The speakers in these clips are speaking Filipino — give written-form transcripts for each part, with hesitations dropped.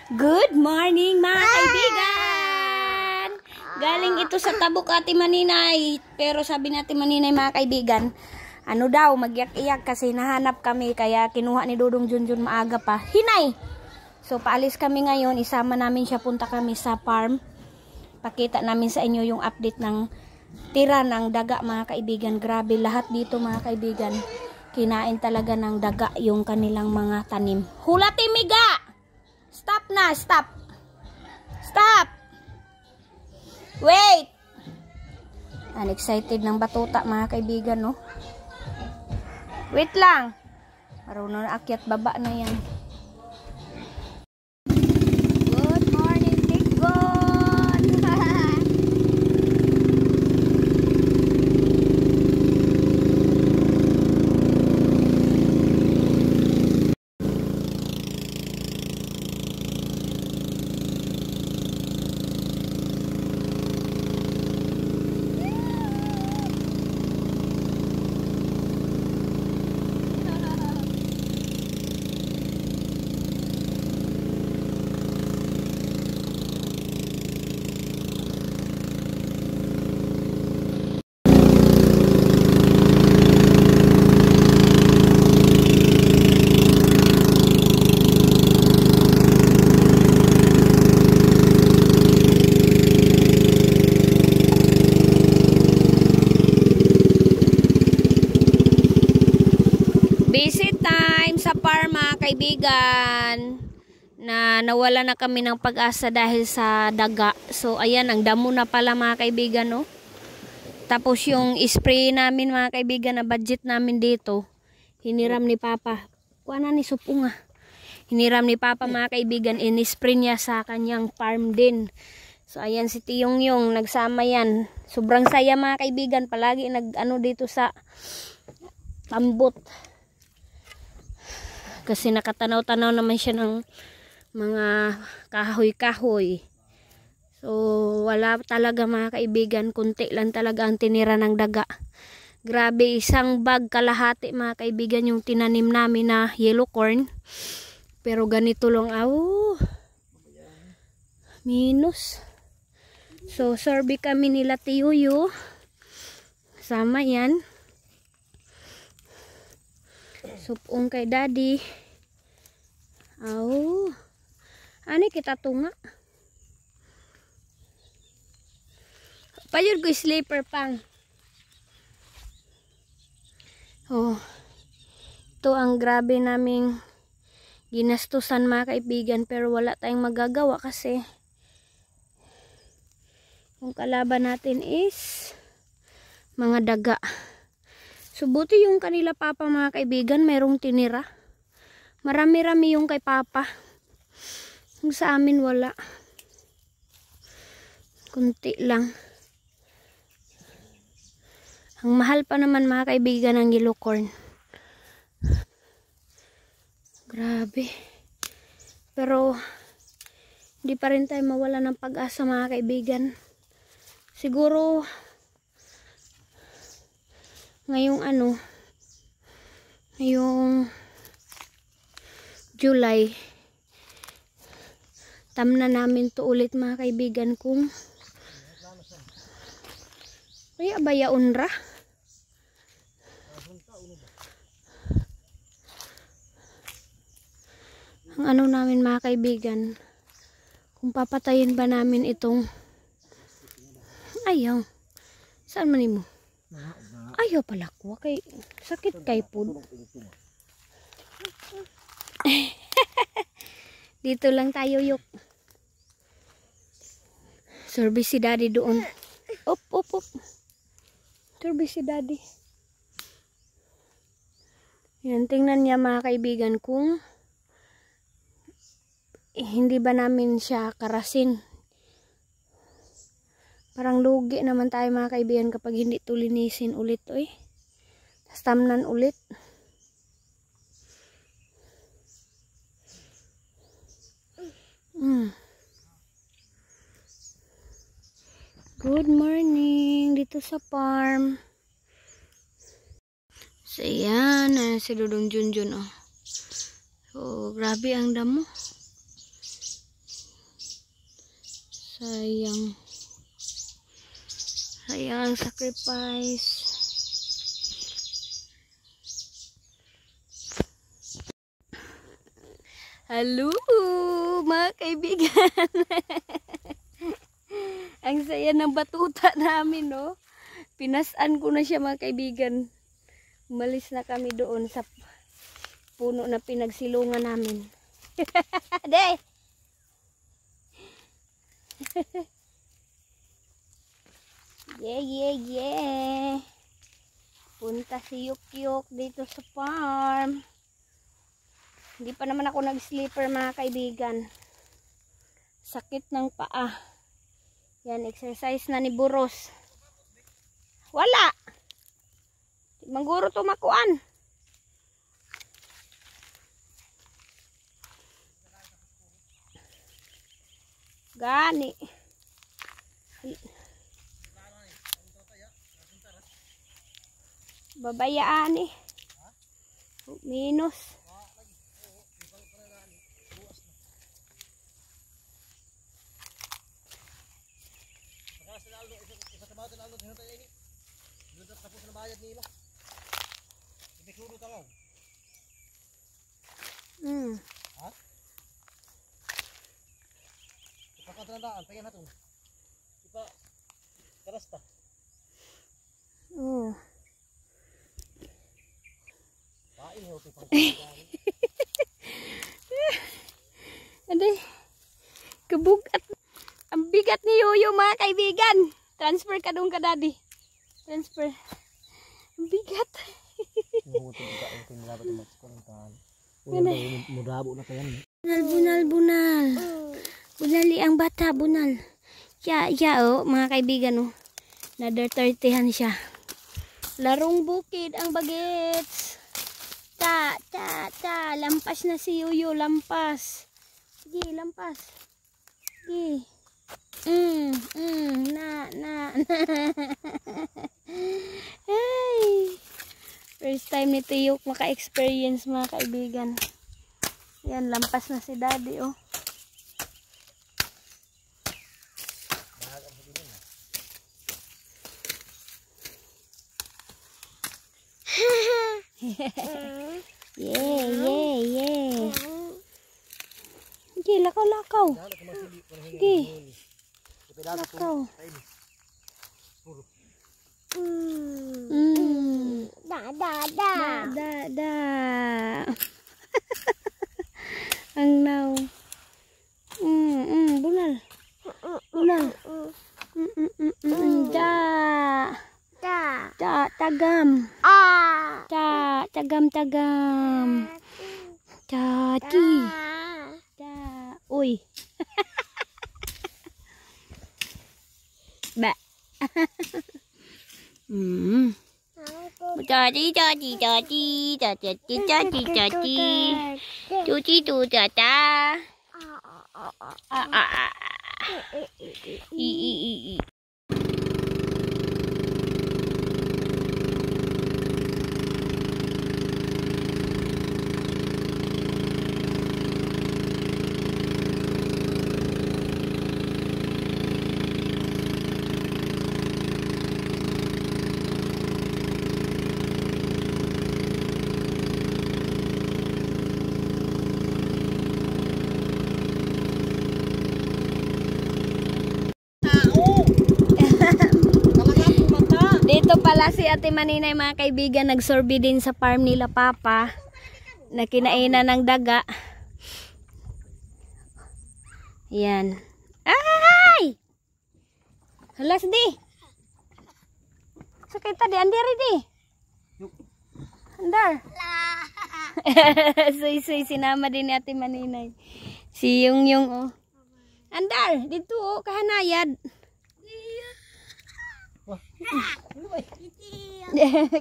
Good morning mga kaibigan! Galing ito sa Tabuk Ate Maninay. Pero sabi natin Maninay mga kaibigan, ano daw, magyak-iyak kasi nahanap kami. Kaya kinuha ni Dodong Junjun maaga pa. Hinay! So paalis kami ngayon. Isama namin siya, punta kami sa farm. Pakita namin sa inyo yung update ng tira ng daga mga kaibigan. Grabe lahat dito mga kaibigan. Kinain talaga ng daga yung kanilang mga tanim. Hula timiga! Stop na, stop. Stop. Wait. Excited ng batuta mga kaibigan, no? Wait lang. Marunong na akyat baba na yan. Good morning, Tigon. Busy time sa farm mga kaibigan. Nawala na kami ng pag-asa dahil sa daga. So ayan, ang damo na pala mga kaibigan, no? Tapos yung spray namin mga kaibigan na budget namin dito, hiniram ni Papa. Kuha na ni Supunga. Hiniram ni Papa mga kaibigan, in-spray niya sa kanyang farm din. So ayan si Tiyong Yung, nagsama yan. Sobrang saya mga kaibigan, palagi nag-ano dito sa tambot. Kasi nakatanaw-tanaw naman siya ng mga kahoy-kahoy. So, wala talaga mga kaibigan. Kunti lang talaga ang tinira ng daga. Grabe, isang bag kalahati mga kaibigan yung tinanim namin na yellow corn. Pero ganito lang. Minus. So, sorby kami nila Tiyuyo. Sama yan. Supong kay Daddy. Ani kita tunga. Payod ko sleeper pang. Ito ang grabe naming ginastusan mga kaibigan, pero wala tayong magagawa kasi yung kalaban natin is mga daga. Subuti yung kanila Papa mga kaibigan, mayroong tinira. Marami-rami yung kay Papa. Yung sa amin wala. Kunti lang. Ang mahal pa naman mga kaibigan ng yellow corn. Grabe. Pero hindi pa rin tayo mawala ng pag-asa mga kaibigan. Siguro ngayong ngayong July, tamna namin to ulit mga kaibigan kung kaya ba yaunra? Ang namin mga kaibigan, kung papatayin ba namin itong ayaw. Saan man mo? Ayaw pala ko. Kay, sakit kay pud. Dito lang tayo yuk. Sorby si Daddy doon. Op. Sorby si Daddy. Yan, tingnan niya mga kaibigan kung hindi ba namin siya karasin. Parang lugi naman tayo mga kaibigan kapag hindi ito linisin ulit. Tapos tamnan ulit. Good morning dito sa farm. So yan, si Dodong Junjun. So grabe ang damo. Sayang. Sayang ang sacrifice. Hello, mga kaibigan. Ang saya ng batuta namin, no? Pinasan ko na siya, mga kaibigan. Umalis na kami doon sa puno na pinagsilungan namin. Day! Yeah, yeah, yeah. Punta si Yukyuk dito sa farm. Hindi pa naman ako nag-sleeper, mga kaibigan. Sakit ng paa. Yan, exercise na ni Buros. Wala! Mangguro tumakuan. Gani. Babayaan eh. Minus. Ha? Ipakatandaan, pengen natin. Ipa karasta. Pain yo pang. Aday. Kebugat. Ang bigat ni Yoyo, mga kaibigan. Transfer ka doon ka, daddy. Transfer. Ang bigat. Mudabo na tayo. Bunal. Bunali ang bata, bunal. Oh, mga kaibigan, oh. Another 30han siya. Larong bukid ang bagets. Lampas na si Yoyo, lampas. Sige, lampas. Sige. Hey. First time ni Tiyok maka-experience, mga kaibigan. Yan, lampas na si daddy, oh. Yeah. Sige, lakaw. Sige. Lakaw. Da. Ang naw. Bunal. Tagam. Tagam. Tati. Uy. Ba. Cuci tu tata. Dito pala si Ate Maninay, mga kaibigan, nagsorbi din sa farm nila Papa na kinainan ng daga. Yan. Ay! Halas di. Sakit tadi, andiri di. Andar. Suy sinama din ni Ate Maninay. Si Yung, oh. Andar, dito, oh, kahanayad.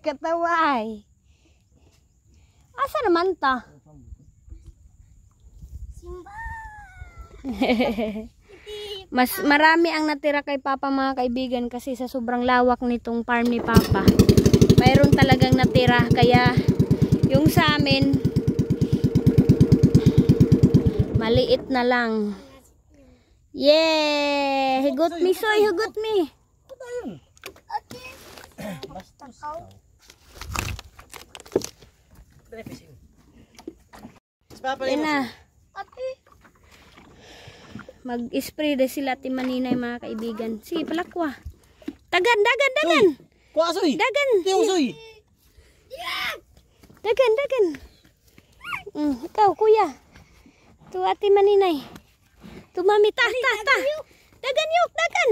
Kataway. Asa naman ta? Mas marami ang natira kay Papa, mga kaibigan, kasi sa sobrang lawak nitong farm ni Papa. Mayroon talagang natira, kaya yung sa amin maliit na lang. Yeah! Higot me, soy. Higot me. Ano yun? Bastos. Dali, fishing. Yan na. Mag-spray na sila Ate Maninay mga kaibigan. Sige, palakwa. Dagan, dagan, dagan. Kuha, soy. Dagan. Tiyo, soy. Dagan, dagan. Ikaw, kuya. Ito Ate Maninay. Ito mami, ta. Dagan yuk, dagan.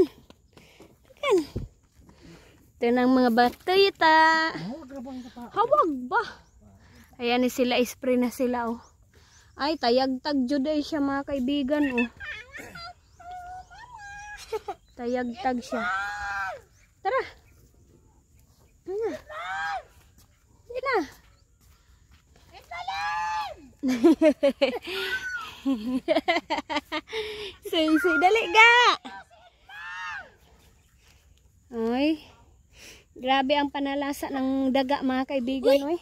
Dagan. Ito ng mga batita. Hawag ba? Ayan sila, spray na sila oh. Ay, tayag-tag juday siya mga kaibigan oh. Tayag-tag siya. Tara. Ano? Hindi na. Say, dali ga. Ay. Grabe ang panalasa ng daga mga kaibigan. Uy.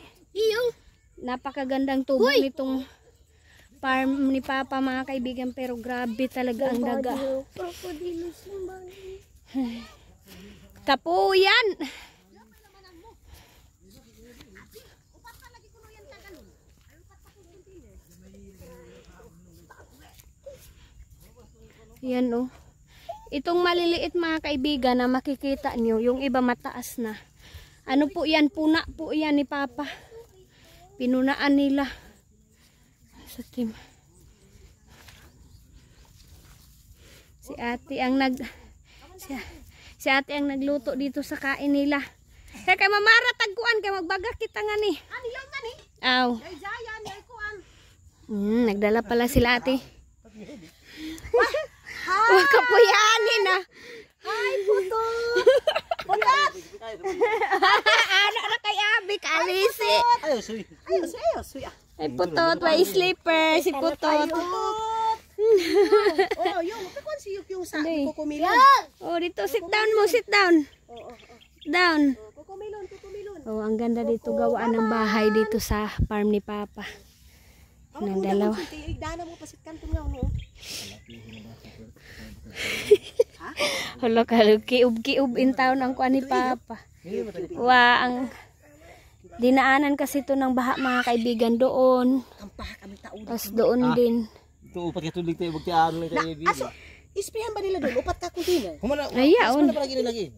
Napakagandang tubo nitong farm ni Papa mga kaibigan, pero grabe talaga ang daga. Kapuyan. Yan oh. Itong maliliit mga kaibigan na makikita nyo, yung iba mataas na. Ano po yan? Puna po yan ni Papa. Pinunaan nila. Sa team. Si ate ang si ate ang nagluto dito sa kain nila. Kaya kay mamara tagkuan kay magbaga kita nga ni. Ani lang nga ni. Aw. Nagdala pala sila ate. Wag ka po yanin ah. Hi, puto. Putot. Ano na kay Abi, kalisi. Ayaw, soy. Ay, putot, may slipper, si putot. Oh, yung kapon si yung sa kukumilon. Oh, dito, sit down mo, sit down. Down. Kukumilon. Oh, ang ganda dito gawaan ng bahay dito sa farm ni Papa. Ng dalawa. Dana mo pasit kanto nga no. Hala ka, kiub in town ang kuan ni Papa. Ang dinaanan kasi ito ng baha mga kaibigan doon. Tapos doon din. Ito, upat ka tulig tayo, magtiaan lang tayo. Aso, isprayan ba nila doon? Upat ka kuntina. Ayaw. Mas palagi nilagay.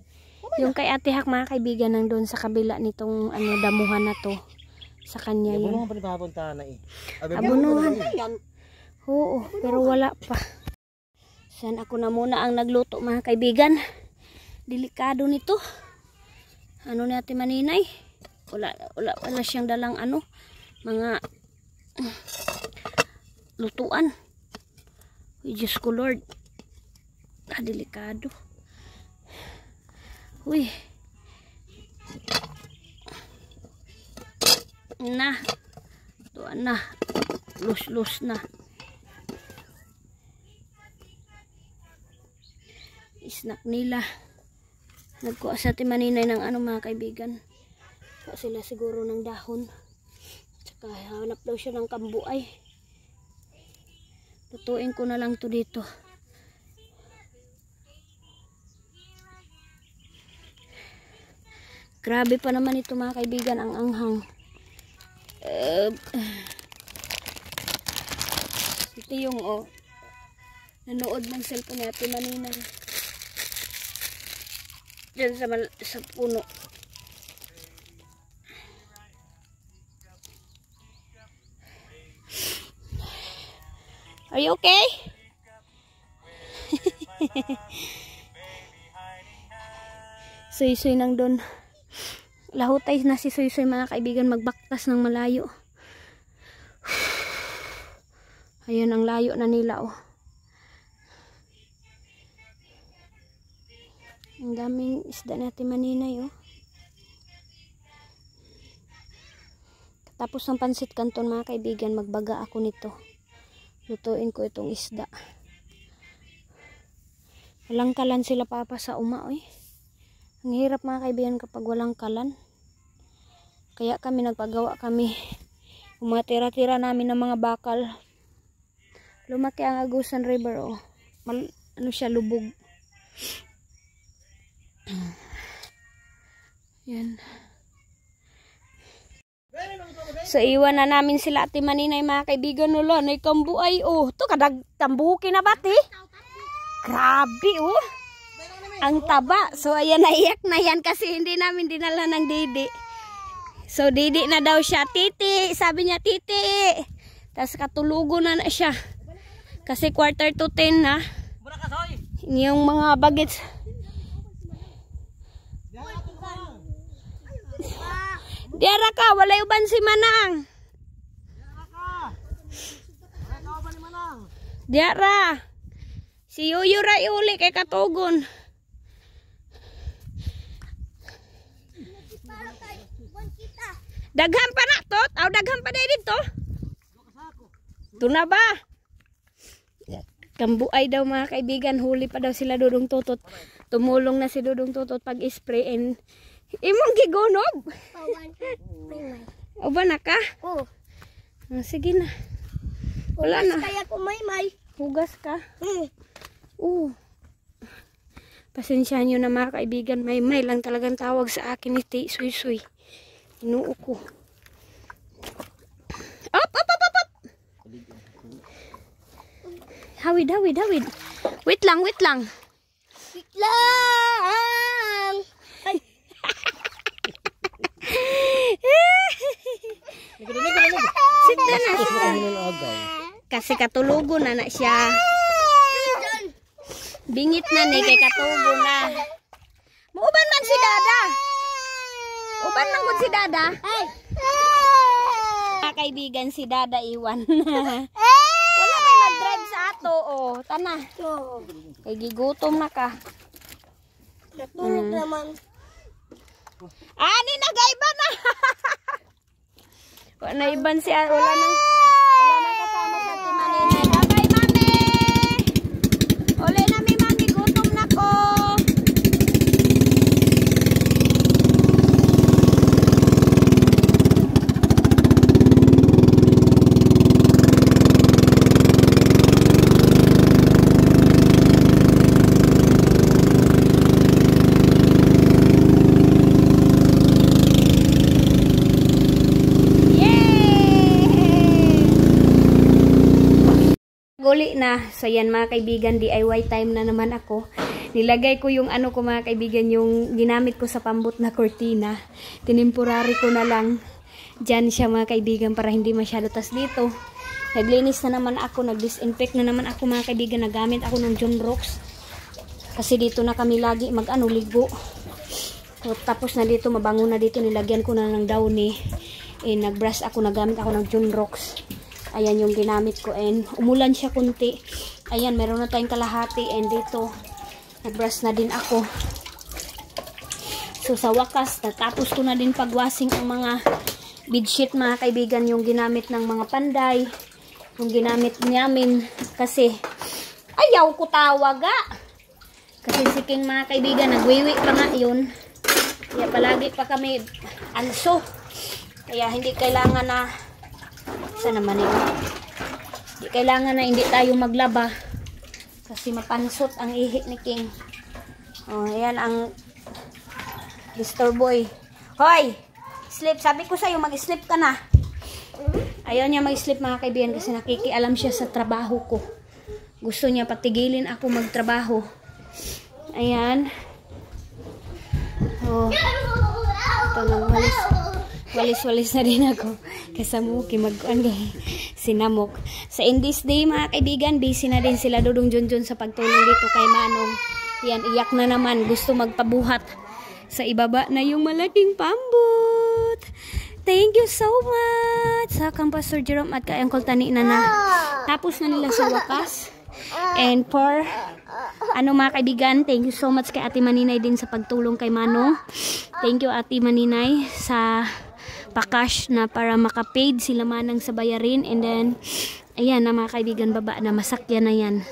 Yung kay Ate Hak mga kaibigan nang doon sa kabila nitong damuhan na to. Sa kanya yun. Abunuhan pa ni papunta na eh. Abunuhan. Oo, pero wala pa. San ako na muna ang nagluto mga kaibigan. Delikado nito. Ano ni Ate Maninay? Wala siyang dalang mga lutuan. Diyos ko Lord. Delikado. Uy. Na. Tuan na. Lus na. Snack nila. Nagkuha sa Ate Maninay ng mga kaibigan. Kuha sila siguro ng dahon. Tsaka hanap daw siya ng kambuay. Lutuin ko na lang to dito. Grabe pa naman ito mga kaibigan, ang anghang. Ito yung nanood ng cellphone ni Ate Maninay. Diyan sa puno. Are you okay? Suy-suy nang doon. Lahutay na si Suy-suy mga kaibigan, magbaktas ng malayo. Ayun ang layo na nila oh. Ang daming isda ni Ate Maninay oh. Tapos ng pansit canton mga kaibigan, magbaga ako nito. Lutuin ko itong isda. Walang kalan sila Papa sa oy. Ang hirap mga kaibigan kapag walang kalan. Kaya nagpagawa kami. Yung mga tira-tira namin ng mga bakal. Lumaki ang Agusan River oh. ano siya, lubog. Yan. So, iwan na namin sila Ate Maninay, mga kaibigan. Wala, na ikambuay, oh. Ito, kambuhukin na ba, te? Grabe, oh. Ang taba. So, ayan, naiyak na yan kasi hindi namin dinala ng Didi. So, Didi na daw siya. Titi, sabi niya, Titi. Tapos, katulugo na siya. Kasi 9:45 na. Yung mga bagets. Diara ka, walay uban si Manang. Diara. Si Yuyu ra iuli kay katugon. Daghan pa na to? Aw daghan pa dai dito? Ito na ba? Kambuay daw mga kaibigan, huli pa daw sila Dudong Tutot. Tumulong na si Dudong Tutot pag-spray and imong gigonob. O ba na ka? Oh. Sige na. Wala na. Kaya ko may. Hugas ka? Pasensya nyo na mga kaibigan. May lang talagang tawag sa akin ni Ti Suy. Inuo ko. Up! Hawid. Wait lang. Ay. Sigda na siya. Kasi katulogo na siya. Bingit na ni kay katulogo na. Muuban man si Dada. Uban man gud si Dada. Kaibigan si Dada iwan. Wala may mag-drive sa ato, oh. Tana. Kay gigutom na ka. Natulog naman. Ani nagaiba na. Wala iban siya, wala nang kasama sa Ate Maninay. Bye mami. Uli na mi mami, gutom na ko. Guli na. So yan mga kaibigan, DIY time na naman ako. Nilagay ko yung ano ko mga kaibigan, yung ginamit ko sa pambot na kurtina. Tinimporary ko na lang. Diyan siya mga kaibigan para hindi masyado. Tas dito, naglinis na naman ako, nag-disinfect na naman ako mga kaibigan. Nagamit ako ng Junrox. Kasi dito na kami lagi ligo. So, tapos na dito, mabango na dito. Nilagyan ko na ng downy. Nag-brush ako, nagamit ako ng Junrox. Ayan yung ginamit ko. And umulan siya kunti. Ayan, meron na tayong kalahati. And dito, nag-brush na din ako. So sa wakas, natapos ko na din pag-washing ang mga bedsheet mga kaibigan. Yung ginamit ng mga panday. Yung ginamit namin. Kasi, ayaw ko tawaga. Kasi siking mga kaibigan, nagwiwi pa nga yun. Kaya palagi pa kami anso. Kaya hindi kailangan na sana naman yun. Hindi kailangan na hindi tayo maglaba kasi mapansot ang ihi ni King. Oh, ayan ang Mr. Boy. Hoy! Sleep. Sabi ko sa'yo, mag-sleep ka na. Ayaw niya mag-sleep mga kaibigan kasi nakikialam siya sa trabaho ko. Gusto niya patigilin ako magtrabaho. Ayan. Oh. Ito nang walis na din ako. Kasamuki sinamok. Sa in this day mga kaibigan, busy na din sila Dudong Junjun sa pagtulong dito kay Manong. Yan, iyak na naman. Gusto magpabuhat. Sa ibaba na yung malaking pambot. Thank you so much sa kang Pastor Jerome at kay Uncle Tani na. Tapos na nila sa wakas. And for mga kaibigan, thank you so much kay Ate Maninay din sa pagtulong kay Manong. Thank you Ate Maninay sa pakash na para makapaid sila Manang sa bayarin. And then ayan na mga kaibigan, baba na, masakyan na yan.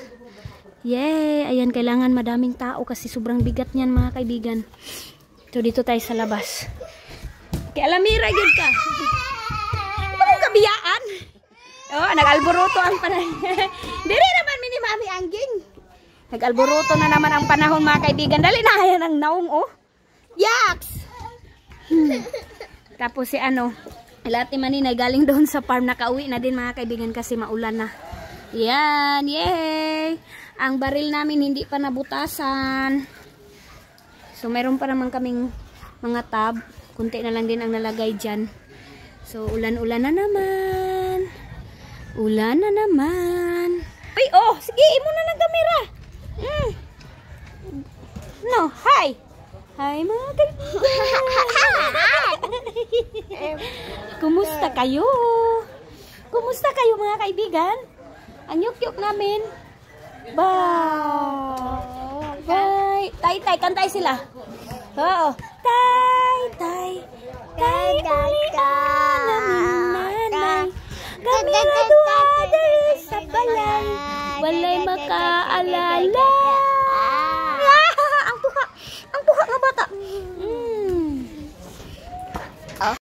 Yay! Ayan, kailangan madaming tao kasi sobrang bigat niyan mga kaibigan. So dito tayo sa labas. Kaya alamira yun ka. Ito mong kabiyaan. Oh, nag-alboruto ang panay. Diri naman mini mami angging. Nag-alboruto na naman ang panahon mga kaibigan. Dali na, ayan ang naong oh. Yaks! Tapos si Ate Maninay galing doon sa farm, nakauwi na din mga kaibigan kasi maulan na. Yan, yay! Ang baril namin hindi pa nabutasan. So meron pa naman kaming mga tab. Kunti na lang din ang nalagay dyan. So ulan-ulan na naman. Ulan na naman. Uy, oh! Sige, imo na ng kamera. No, hi! Hi mga kaibigan! Kumusta kayo? Kumusta kayo mga kaibigan? Ang yuk-yuk namin. Bye! Bye! Tay-tay, kantay sila. Oo. Tay-tay, tay-tay, nanay. Kami radua dali sa balay. Walay maka